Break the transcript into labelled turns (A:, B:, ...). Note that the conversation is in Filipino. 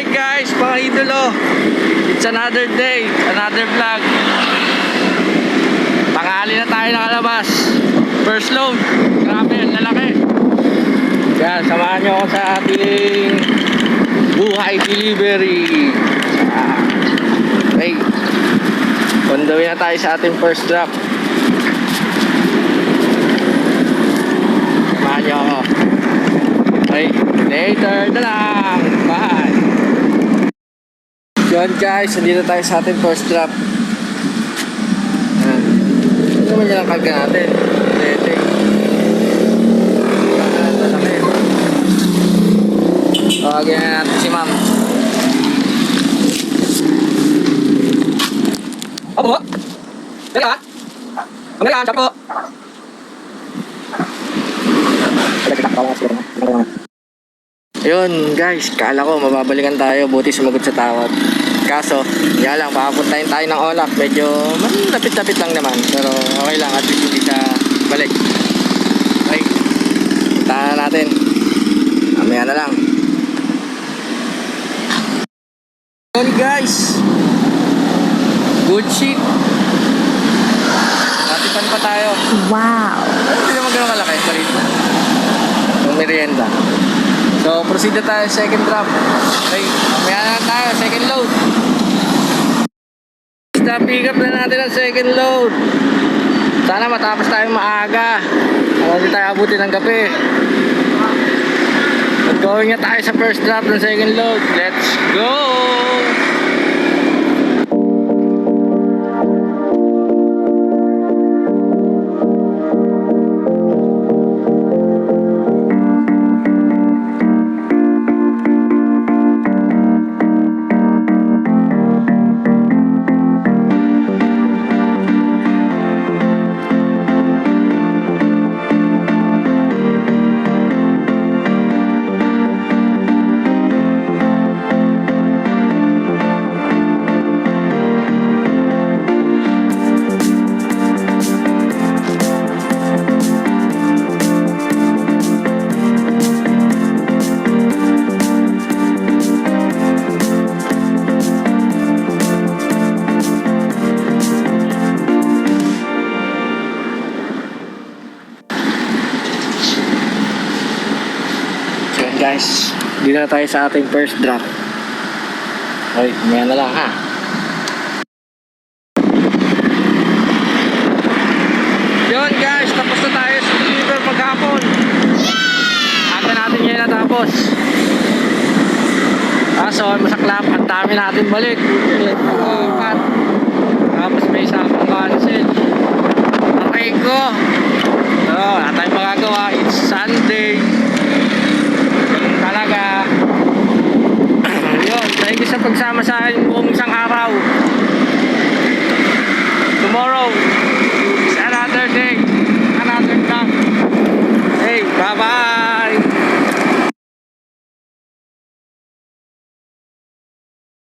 A: guys, mga idolo. It's another day, another vlog. Tanghali na tayo nakalabas. First load. Grabe, ang lalaki. Yan, samahan nyo ako sa ating buhay delivery. Okay. On the way na tayo sa ating first drop. Samahan nyo ako. Okay, later na lang. Bye. Yun guys, nandito tayo sa ating first drop. Ano naman yung karga natin? Lete. Lalaki. Tawagin na natin si ma'am. Opo po. Dali ka? Kamila ka, po. Ayun guys, kala ko mababalikan tayo, buti sumagot sa tawag. Kaso, yan lang, papuntahin tayo ng Olak. Medyo lapit-lapit lang naman, pero okay lang, at least hindi siya balik. Okay, puntahan na natin. Mamaya na lang. Ayun guys, good shit. Natipan pa tayo.
B: Wow.
A: Hindi naman ganun kalaki, parito. Yung merienda. So, proceed na tayo sa second drop. Okay, mamaya na tayo, second load. Stop pick up na natin ang second load. Sana matapos tayo maaga. Hindi tayo abutin ng gabi. Going na tayo sa first drop ng second load. Let's go! Guys, dito na tayo sa ating first drop. Okay, mamaya na lang ha. Yun guys, tapos na tayo sa deliver maghapon. Aga natin ngayon natapos. Kaso masaklap, ang dami natin balik. Tapos may isa akong cancel. Okay ko. So, wala tayong magagawa. It's Sunday. Talaga. Yun, thank you sa pagsama sa akin buong isang araw. Tomorrow is another day.